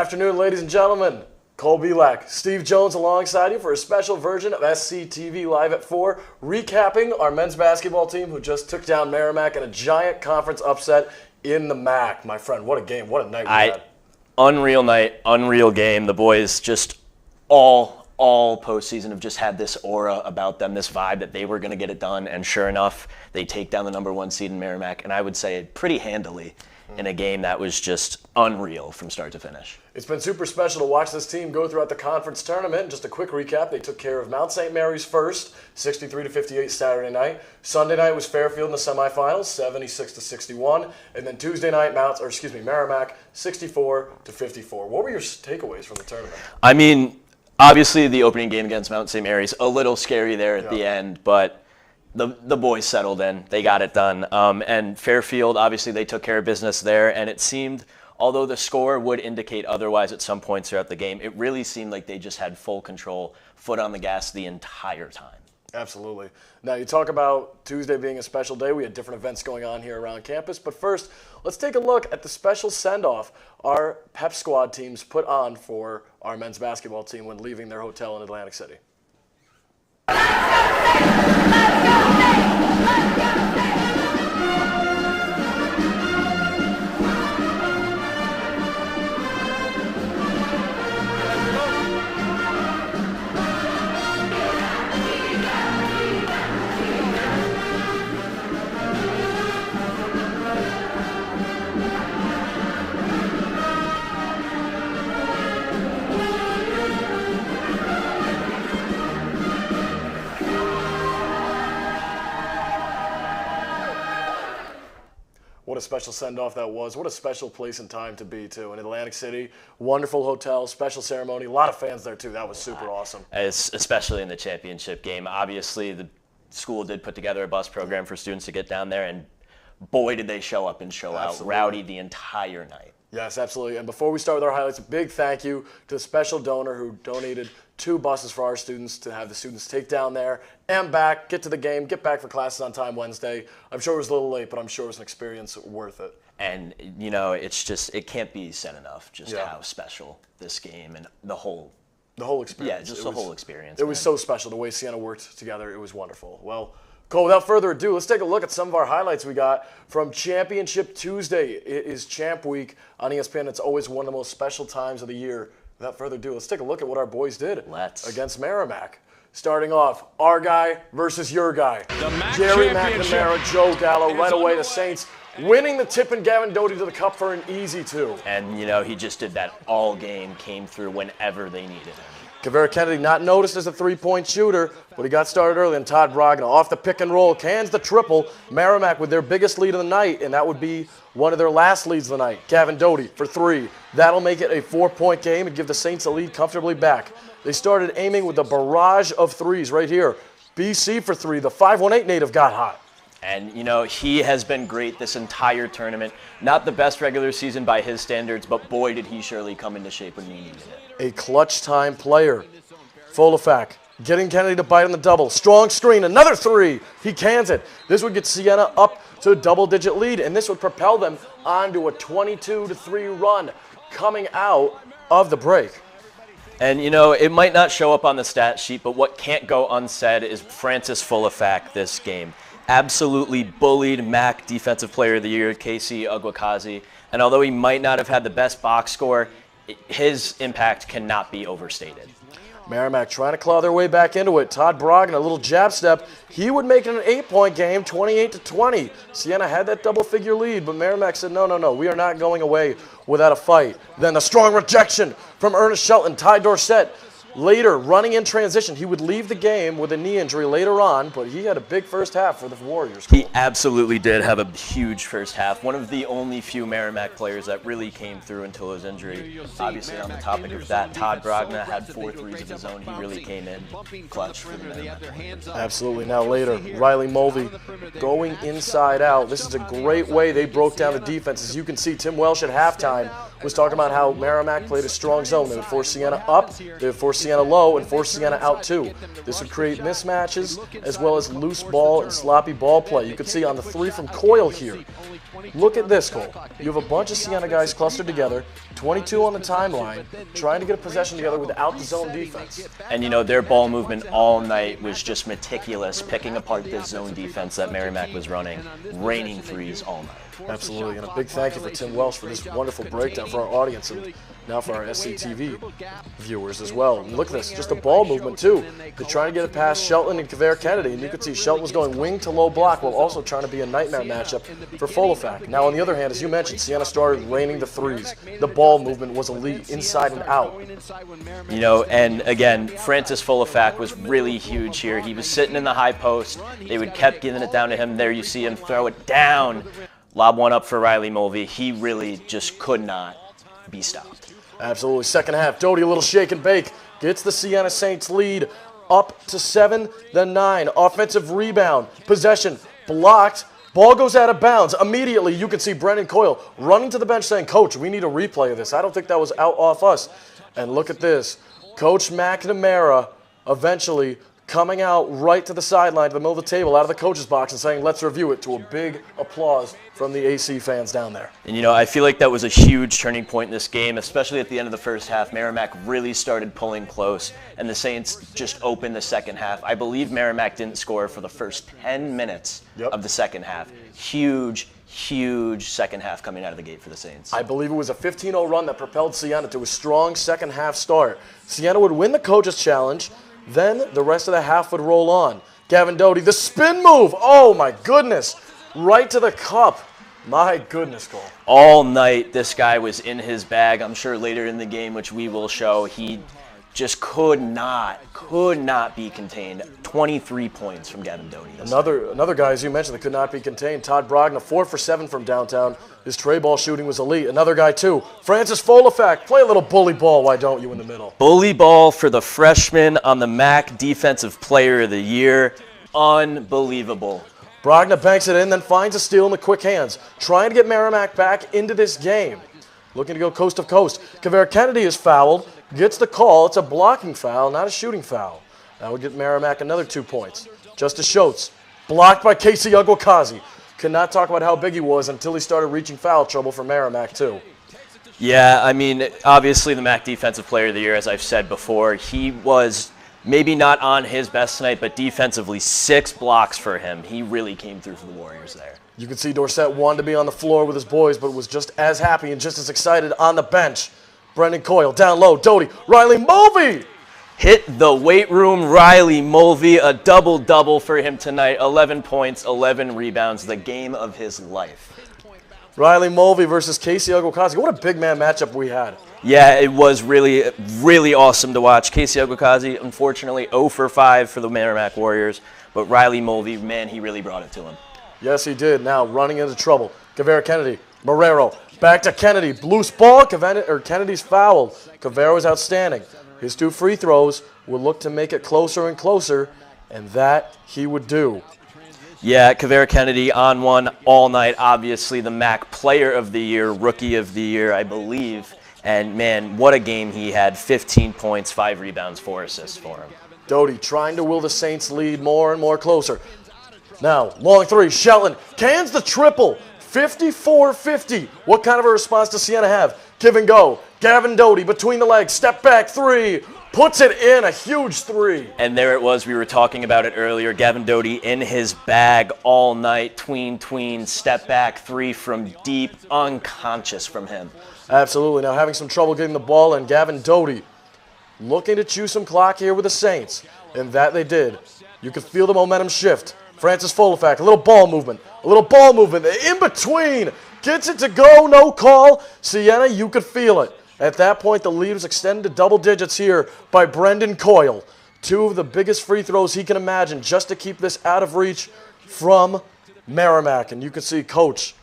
afternoon, ladies and gentlemen. Cole Belak, Steve Jones alongside you for a special version of SCTV Live at 4, recapping our men's basketball team who just took down Merrimack in a giant conference upset in the MAC. My friend, what a game, what a night we had. Unreal night, unreal game. The boys just all postseason have just had this aura about them, this vibe that they were going to get it done, and sure enough, they take down the #1 seed in Merrimack, and I would say pretty handily in a game that was just unreal from start to finish. It's been super special to watch this team go throughout the conference tournament. Just a quick recap, they took care of Mount St. Mary's first, 63-58 Saturday night. Sunday night was Fairfield in the semifinals, 76-61, and then Tuesday night, Merrimack, 64-54. What were your takeaways from the tournament? I mean, obviously the opening game against Mount St. Mary's, a little scary there at the end, but the boys settled in. They got it done. And Fairfield, obviously, they took care of business there. And it seemed, although the score would indicate otherwise at some points throughout the game, it really seemed like they just had full control, foot on the gas the entire time. Absolutely. Now, you talk about Tuesday being a special day. We had different events going on here around campus. But first, let's take a look at the special send-off our pep squad teams put on for our men's basketball team when leaving their hotel in Atlantic City. What a special send-off that was. What a special place and time to be, too. In Atlantic City, wonderful hotel, special ceremony. A lot of fans there, too. That was super awesome. Especially in the championship game. Obviously, the school did put together a bus program for students to get down there, and boy, did they show up and show out. Rowdy the entire night. Yes, absolutely. And before we start with our highlights, a big thank you to the special donor who donated 2 buses for our students to have the students take down there and back, get to the game, get back for classes on time Wednesday. I'm sure it was a little late, but I'm sure it was an experience worth it. And, you know, it's just, it can't be said enough just how special this game and the whole experience. Yeah, just the whole experience. It was so special. The way Siena worked together, it was wonderful. Well, Cole, without further ado, let's take a look at some of our highlights we got from Championship Tuesday. It is Champ Week on ESPN. It's always one of the most special times of the year. Without further ado, let's take a look at what our boys did against Merrimack. Starting off, our guy versus your guy. Jerry McNamara, Joe Gallo, right away the Saints winning the tip and Gavin Doty to the cup for an easy 2. And, you know, he just did that all game, came through whenever they needed him. Kavera Kennedy not noticed as a 3-point shooter, but he got started early, and Todd Brogna off the pick and roll, cans the triple. Merrimack with their biggest lead of the night, and that would be one of their last leads of the night. Gavin Doty for 3. That'll make it a 4-point game and give the Saints the lead comfortably back. They started aiming with a barrage of threes right here. BC for 3. The 518 native got hot. And, you know, he has been great this entire tournament. Not the best regular season by his standards, but boy, did he surely come into shape when we needed it. A clutch time player. Folafak getting Kennedy to bite on the double. Strong screen, another 3. He cans it. This would get Siena up to a double-digit lead, and this would propel them onto a 22-3 run coming out of the break. And, you know, it might not show up on the stat sheet, but what can't go unsaid is Francis Folafak this game. Absolutely bullied MAC Defensive Player of the Year, Casey Ugwakazi. And although he might not have had the best box score, his impact cannot be overstated. Merrimack trying to claw their way back into it. Todd Brogna, a little jab step. He would make it an 8-point game, 28-20. Siena had that double-figure lead, but Merrimack said, no, we are not going away without a fight. Then the strong rejection from Ernest Shelton. Ty Dorsett later running in transition. He would leave the game with a knee injury later on, but he had a big first half for the Warriors. He absolutely did have a huge first half. One of the only few Merrimack players that really came through until his injury. Obviously, on the topic of that, Todd Brogna had 4 threes of his own. He really came in clutch for the Merrimack. Absolutely. Now later, Riley Mulvey going inside out. This is a great way they broke down the defense. As you can see, Tim Welsh at halftime was talking about how Merrimack played a strong zone. They would force Siena up, they would force Siena low, and force Siena out too. This would create mismatches as well as loose ball and sloppy ball play. You could see on the three from Coyle here. Look at this, Cole. You have a bunch of Siena guys clustered together, 22 on the timeline, trying to get a possession together without the zone defense. And, you know, their ball movement all night was just meticulous, picking apart this zone defense that Merrimack was running, raining threes all night. Absolutely, and a big thank you for Tim Welsh for this wonderful breakdown for our audience and now for our SCTV viewers as well. And look at this, just the ball movement too. They're trying to get it past Shelton and Kavere Kennedy, and you could see Shelton was going wing to low block while also trying to be a nightmare matchup for Folefak. Now on the other hand, as you mentioned, Siena started raining the threes. The ball movement was elite, inside and out. You know, and again, Francis Folefak was really huge here. He was sitting in the high post. They would kept giving it down to him. There you see him throw it down. Lob one up for Riley Mulvey. He really just could not be stopped. Absolutely. Second half, Doty, a little shake and bake. Gets the Siena Saints lead up to 7, then 9. Offensive rebound. Possession blocked. Ball goes out of bounds. Immediately, you can see Brendan Coyle running to the bench saying, Coach, we need a replay of this. I don't think that was out off us. And look at this. Coach McNamara eventually coming out right to the sideline, to the middle of the table, out of the coach's box and saying, let's review it, to a big applause from the AC fans down there. And, you know, I feel like that was a huge turning point in this game, especially at the end of the first half. Merrimack really started pulling close, and the Saints just opened the second half. I believe Merrimack didn't score for the first 10 minutes of the second half. Huge second half coming out of the gate for the Saints. I believe it was a 15-0 run that propelled Siena to a strong second half start. Siena would win the coach's challenge. Then the rest of the half would roll on. Gavin Doty, the spin move. Oh, my goodness. Right to the cup. My goodness, Cole. All night, this guy was in his bag. I'm sure later in the game, which we will show, he just could not be contained. 23 points from Gavin Doty. Another guy, as you mentioned, that could not be contained. Todd Brogna, 4 for 7 from downtown. His tray ball shooting was elite. Another guy, too. Francis Folefak, play a little bully ball, why don't you, in the middle? Bully ball for the freshman on the MAC Defensive Player of the Year. Unbelievable. Brogna banks it in, then finds a steal in the quick hands. Trying to get Merrimack back into this game. Looking to go coast to coast. Kavere Kennedy is fouled. Gets the call. It's a blocking foul, not a shooting foul. That would get Merrimack another 2 points. Justice Schultz, blocked by Casey Ugwakazi. Could not talk about how big he was until he started reaching foul trouble for Merrimack, too. Yeah, I mean, obviously the MAC Defensive Player of the Year, as I've said before, he was maybe not on his best tonight, but defensively, 6 blocks for him. He really came through for the Warriors there. You can see Dorsett wanted to be on the floor with his boys, but was just as happy and just as excited on the bench. Brendan Coyle, down low, Doty, Riley Mulvey! Hit the weight room, Riley Mulvey, a double-double for him tonight. 11 points, 11 rebounds, the game of his life. Riley Mulvey versus Casey Ugwakazi. What a big man matchup we had. Yeah, it was really awesome to watch. Casey Ugwakazi, unfortunately, 0 for 5 for the Merrimack Warriors, but Riley Mulvey, man, he really brought it to him. Yes, he did. Now running into trouble. Kavere Kennedy, Marrero, back to Kennedy. Loose ball, Kennedy's fouled. Kavere was outstanding. His 2 free throws will look to make it closer and closer, and that he would do. Yeah, Kavere Kennedy on one all night. Obviously, the MAC Player of the Year, Rookie of the Year, I believe. And, man, what a game he had. 15 points, 5 rebounds, 4 assists for him. Doty trying to will the Saints lead more and more closer. Now, long 3, Shelton cans the triple. 54-50. What kind of a response does Siena have? Give and go. Gavin Doty between the legs. Step back 3. Puts it in. A huge 3. And there it was. We were talking about it earlier. Gavin Doty in his bag all night. Tween. Step back 3 from deep. Unconscious from him. Absolutely. Now having some trouble getting the ball, and Gavin Doty looking to chew some clock here with the Saints. And that they did. You could feel the momentum shift. Francis Folefak, a little ball movement. In between. Gets it to go, no call. Siena, you could feel it. At that point, the lead was extended to double digits here by Brendan Coyle. 2 of the biggest free throws he can imagine just to keep this out of reach from Merrimack. And you can see Coach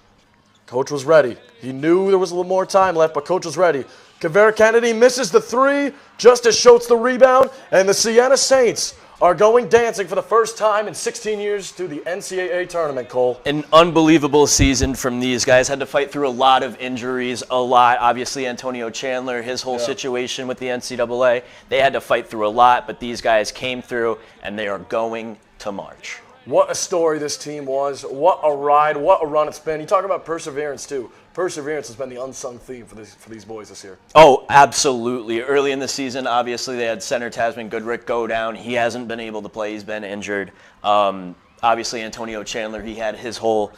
was ready. He knew there was a little more time left, but Coach was ready. Kavere Kennedy misses the 3, Justice Schultz the rebound, and the Siena Saints are going dancing for the first time in 16 years to the NCAA tournament, Cole. An unbelievable season from these guys. Had to fight through a lot of injuries, a lot. Obviously, Antonio Chandler, his whole situation with the NCAA, they had to fight through a lot, but these guys came through, and they are going to March. What a story this team was. What a ride. What a run it's been. You talk about perseverance, too. Perseverance has been the unsung theme for these boys this year. Oh, absolutely. Early in the season, obviously, they had center Tasman Goodrick go down. He hasn't been able to play. He's been injured. Obviously, Antonio Chandler, he had his whole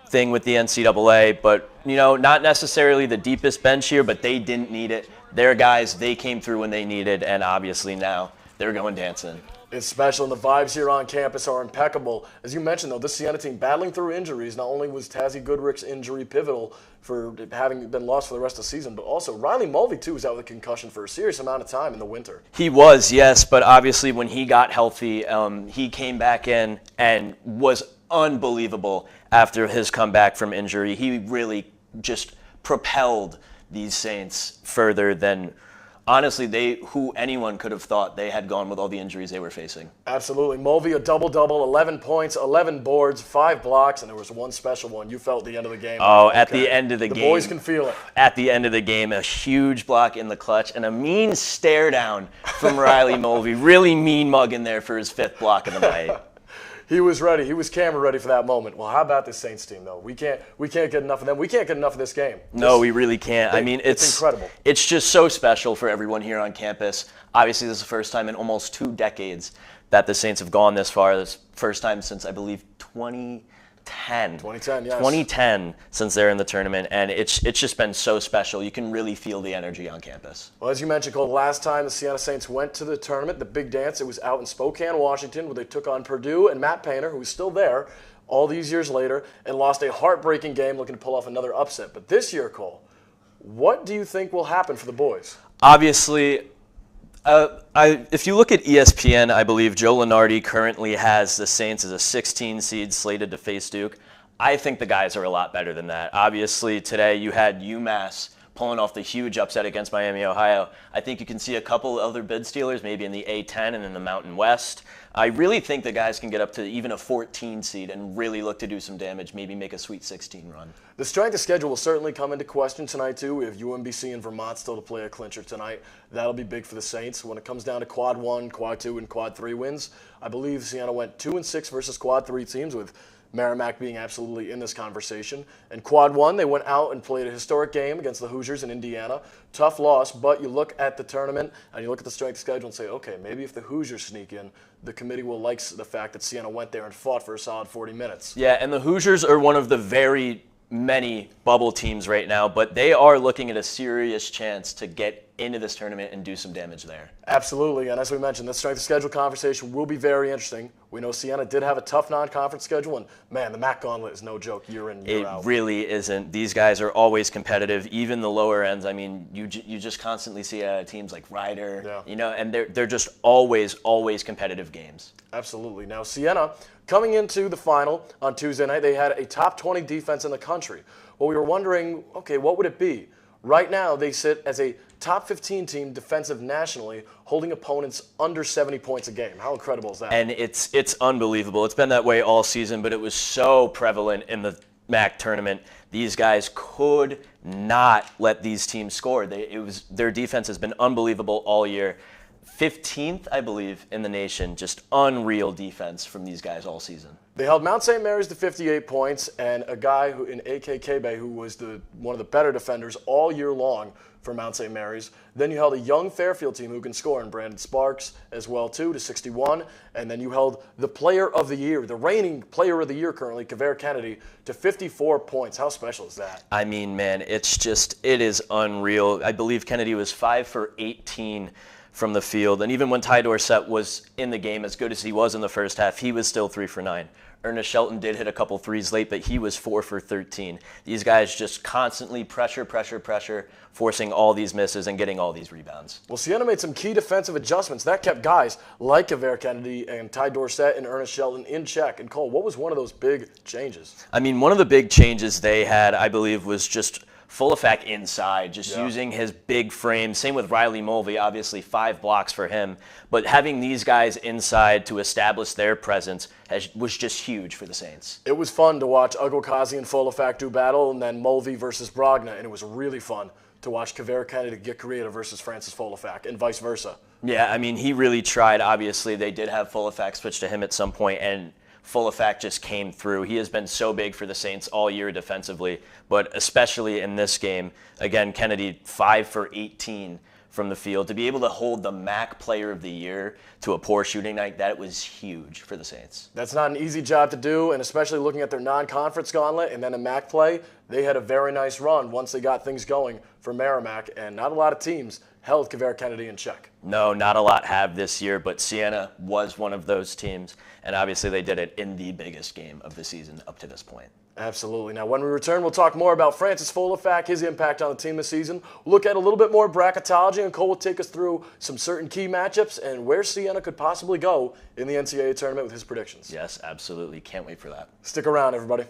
thing with the NCAA. But, you know, not necessarily the deepest bench here, but they didn't need it. They're guys, they came through when they needed, and obviously now they're going dancing. It's special, and the vibes here on campus are impeccable. As you mentioned, though, this Siena team battling through injuries. Not only was Tazzy Goodrick's injury pivotal for having been lost for the rest of the season, but also Riley Mulvey, too, was out with a concussion for a serious amount of time in the winter. He was, yes, but obviously when he got healthy, he came back in and was unbelievable after his comeback from injury. He really just propelled these Saints further than honestly, anyone could have thought they had gone with all the injuries they were facing. Absolutely. Mulvey, a double-double, 11 points, 11 boards, 5 blocks, and there was one special one. You felt the end of the game. Oh, at the end of the game. The boys can feel it. At the end of the game, a huge block in the clutch and a mean stare down from Riley Mulvey. Really mean mug in there for his 5th block of the night. He was ready. He was camera ready for that moment. Well, how about this Saints team, though? We can't get enough of them. We can't get enough of this game. No, we really can't. I mean, it's incredible. It's just so special for everyone here on campus. Obviously, this is the first time in almost 2 decades that the Saints have gone this far. This first time since, I believe, 2010. 2010, yes. 2010 since they're in the tournament, and it's just been so special. You can really feel the energy on campus. Well, as you mentioned, Cole, the last time the Siena Saints went to the tournament, the big dance, it was out in Spokane, Washington, where they took on Purdue and Matt Painter, who was still there all these years later, and lost a heartbreaking game looking to pull off another upset. But this year, Cole, what do you think will happen for the boys? Obviously, if you look at ESPN, I believe Joe Lunardi currently has the Saints as a 16 seed slated to face Duke. I think the guys are a lot better than that. Obviously, today you had UMass pulling off the huge upset against Miami, Ohio. I think you can see a couple other bid stealers, maybe in the A10 and in the Mountain West. I really think the guys can get up to even a 14 seed and really look to do some damage, maybe make a Sweet 16 run. The strength of schedule will certainly come into question tonight, too. We have UMBC and Vermont still to play a clincher tonight. That'll be big for the Saints. When it comes down to Quad 1, Quad 2, and Quad 3 wins, I believe Siena went 2-6 versus Quad 3 teams, with Merrimack being absolutely in this conversation. And Quad 1, they went out and played a historic game against the Hoosiers in Indiana. Tough loss, but you look at the tournament and you look at the strength of schedule and say, okay, maybe if the Hoosiers sneak in, the committee will like the fact that Siena went there and fought for a solid 40 minutes. Yeah, and the Hoosiers are one of the very many bubble teams right now, but they are looking at a serious chance to get into this tournament and do some damage there. Absolutely, and as we mentioned, the strength of schedule conversation will be very interesting. We know Siena did have a tough non-conference schedule, and man, the MAC gauntlet is no joke year in, year out. It really isn't. These guys are always competitive, even the lower ends. I mean, you just constantly see teams like Ryder, you know, and they're just always competitive games. Absolutely. Now, Siena, coming into the final on Tuesday night, they had a top 20 defense in the country. Well, we were wondering, okay, what would it be? Right now, they sit as a top 15 team defensive nationally, holding opponents under 70 points a game. How incredible is that? And it's unbelievable. It's been that way all season, but it was so prevalent in the MAC tournament. These guys could not let these teams score. Their defense has been unbelievable all year. 15th, I believe, in the nation. Just unreal defense from these guys all season. They held Mount St. Mary's to 58 points, and a guy who in A.K. Kebe, who was one of the better defenders all year long for Mount St. Mary's. Then you held a young Fairfield team who can score, and Brandon Sparks as well, too, to 61. And then you held the player of the year, the reigning player of the year currently, Kavere Kennedy, to 54 points. How special is that? I mean, man, it is unreal. I believe Kennedy was 5 for 18 from the field. And even when Ty Dorsett was in the game, as good as he was in the first half, he was still 3 for 9. Ernest Shelton did hit a couple threes late, but he was 4 for 13. These guys just constantly pressure, forcing all these misses and getting all these rebounds. Well, Siena made some key defensive adjustments. That kept guys like Kavere Kennedy and Ty Dorsett and Ernest Shelton in check. And Cole, what was one of those big changes? I mean, one of the big changes they had, I believe, was just Fullefak inside, just using his big frame. Same with Riley Mulvey, obviously 5 blocks for him. But having these guys inside to establish their presence was just huge for the Saints. It was fun to watch Ugokazi and Fullefak do battle, and then Mulvey versus Brogna, and it was really fun to watch Kaveri Kennedy get creative versus Francis Fullefak, and vice versa. Yeah, I mean, he really tried. Obviously, they did have Fullefak switch to him at some point, and Fullefak just came through. He has been so big for the Saints all year defensively, but especially in this game. Again, Kennedy 5 for 18 from the field. To be able to hold the MAC Player of the Year to a poor shooting night, that was huge for the Saints. That's not an easy job to do, and especially looking at their non-conference gauntlet and then a MAC play, they had a very nice run once they got things going for Merrimack, and not a lot of teams held Kaveri Kennedy in check. No, not a lot have this year, but Siena was one of those teams, and obviously they did it in the biggest game of the season up to this point. Absolutely. Now, when we return, we'll talk more about Francis Fullefak, his impact on the team this season. We'll look at a little bit more bracketology, and Cole will take us through some certain key matchups and where Siena could possibly go in the NCAA tournament with his predictions. Yes, absolutely. Can't wait for that. Stick around, everybody.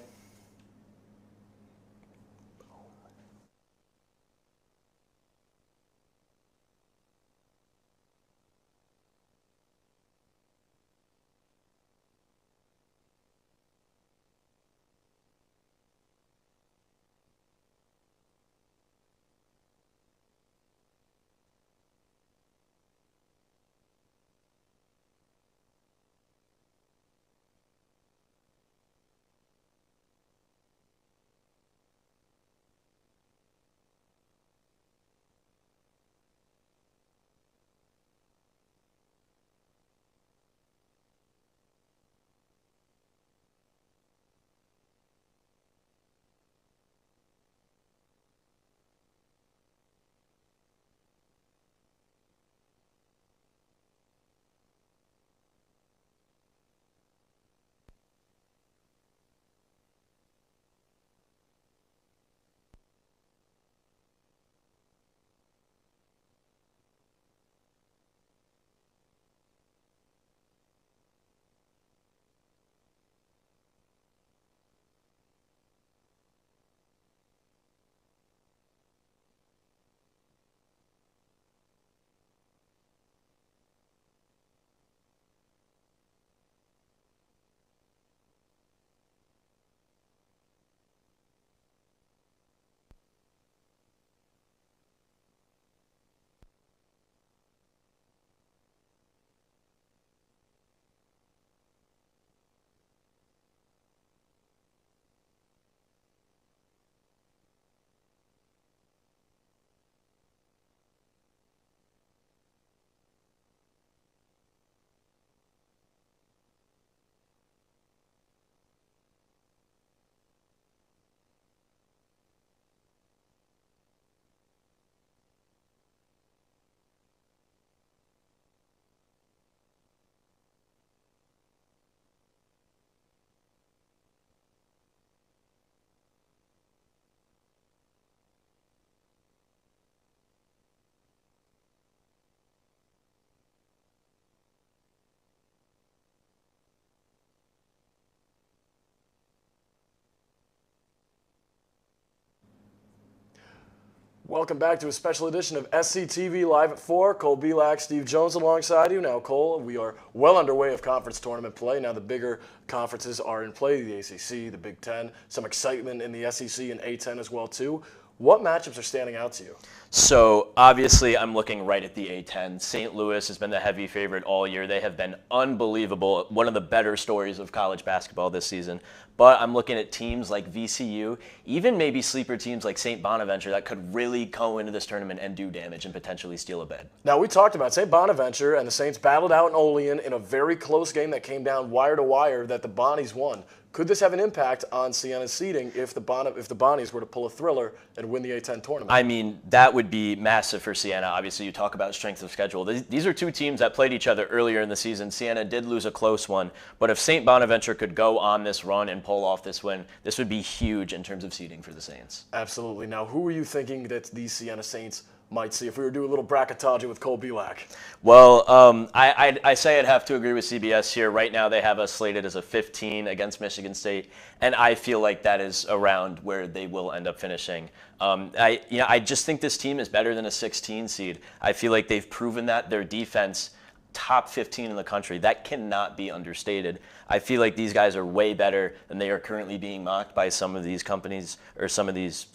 Welcome back to a special edition of SCTV Live at 4. Cole Belak, Steve Jones alongside you. Now, Cole, we are well underway of conference tournament play. Now, the bigger conferences are in play, the ACC, the Big Ten, some excitement in the SEC and A10 as well, too. What matchups are standing out to you? So, obviously, I'm looking right at the A10. St. Louis has been the heavy favorite all year. They have been unbelievable, one of the better stories of college basketball this season. But I'm looking at teams like VCU, even maybe sleeper teams like St. Bonaventure that could really go into this tournament and do damage and potentially steal a bid. Now, we talked about St. Bonaventure, and the Saints battled out in Olean in a very close game that came down wire to wire that the Bonnies won. Could this have an impact on Siena's seeding if the Bonnies were to pull a thriller and win the A10 tournament? I mean, that would be massive for Siena. Obviously, you talk about strength of schedule. These are two teams that played each other earlier in the season. Siena did lose a close one, but if St. Bonaventure could go on this run and pull off this win, this would be huge in terms of seeding for the Saints. Absolutely. Now, who are you thinking that these Siena Saints might see if we were to do a little bracketology with Cole Belak? Well, I say I'd have to agree with CBS here. Right now they have us slated as a 15 against Michigan State, and I feel like that is around where they will end up finishing. I just think this team is better than a 16 seed. I feel like they've proven that. Their defense, top 15 in the country. That cannot be understated. I feel like these guys are way better than they are currently being mocked by some of these companies, or some of these,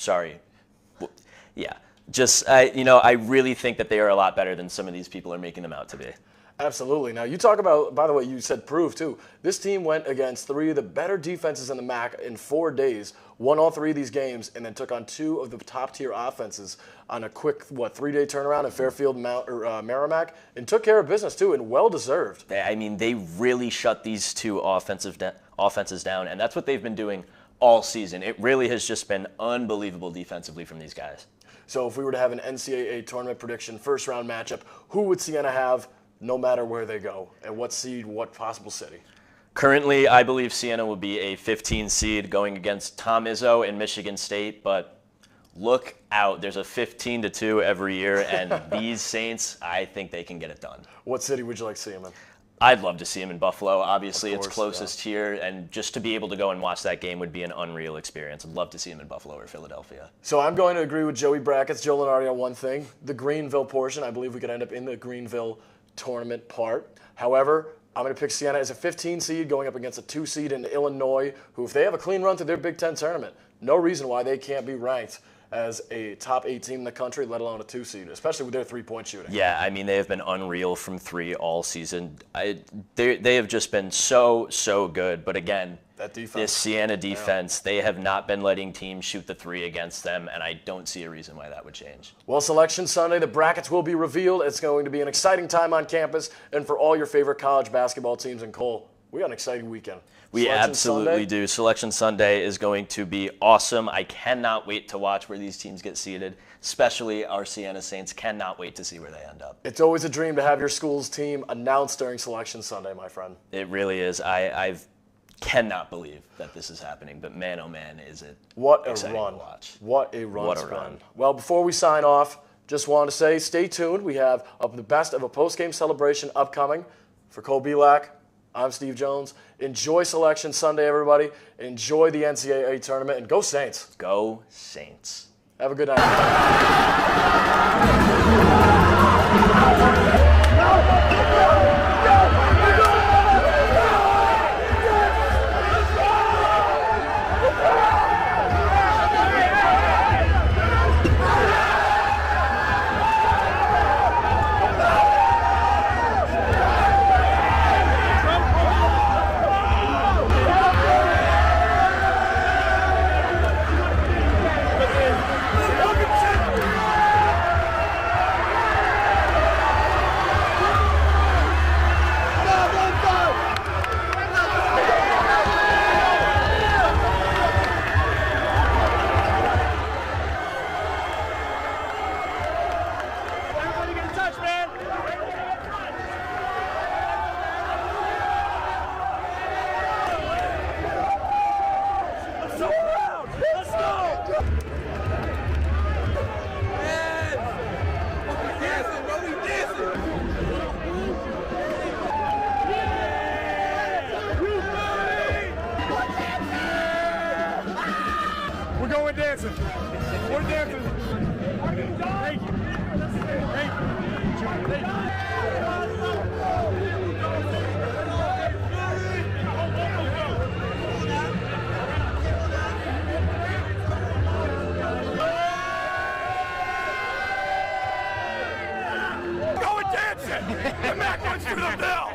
I really think that they are a lot better than some of these people are making them out to be. Absolutely. Now, you talk about, by the way, you said prove, too. This team went against 3 of the better defenses in the MAC in 4 days, won all 3 of these games, and then took on 2 of the top-tier offenses on a quick, 3-day turnaround in Fairfield, Merrimack, and took care of business, too, and well-deserved. I mean, they really shut these 2 offenses down, and that's what they've been doing all season. It really has just been unbelievable defensively from these guys. So if we were to have an NCAA tournament prediction, first-round matchup, who would Siena have no matter where they go? And what seed, what possible city? Currently, I believe Siena will be a 15 seed going against Tom Izzo in Michigan State, but look out. There's a 15-2 every year, and these Saints, I think they can get it done. What city would you like to see them in? I'd love to see him in Buffalo. Obviously, it's closest here, and just to be able to go and watch that game would be an unreal experience. I'd love to see him in Buffalo or Philadelphia. So I'm going to agree with Joey Brackets, Joe Lenardi on one thing. The Greenville portion, I believe we could end up in the Greenville tournament part. However, I'm going to pick Siena as a 15 seed going up against a 2 seed in Illinois, who, if they have a clean run to their Big Ten tournament, no reason why they can't be ranked as a top 8 team in the country, let alone a 2 seed, especially with their 3-point shooting. Yeah, I mean, they have been unreal from 3 all season. They have just been so good. But again, that defense, this Siena defense, they have not been letting teams shoot the 3 against them, and I don't see a reason why that would change. Well, Selection Sunday, the brackets will be revealed. It's going to be an exciting time on campus, and for all your favorite college basketball teams in Cole, we got an exciting weekend. We absolutely do. Selection Sunday is going to be awesome. I cannot wait to watch where these teams get seated, especially our Siena Saints. Cannot wait to see where they end up. It's always a dream to have your school's team announced during Selection Sunday, my friend. It really is. I cannot believe that this is happening, but man, oh man, is it what a exciting run. To watch. What a run. What a run. Well, before we sign off, just wanted to say stay tuned. We have the best of a post-game celebration upcoming. For Cole Belak, I'm Steve Jones. Enjoy Selection Sunday, everybody. Enjoy the NCAA tournament, and go Saints. Go Saints. Have a good night. We're dancing. We're dancing. Thank you. Thank you. Going dancing. The Mac runs through the bell.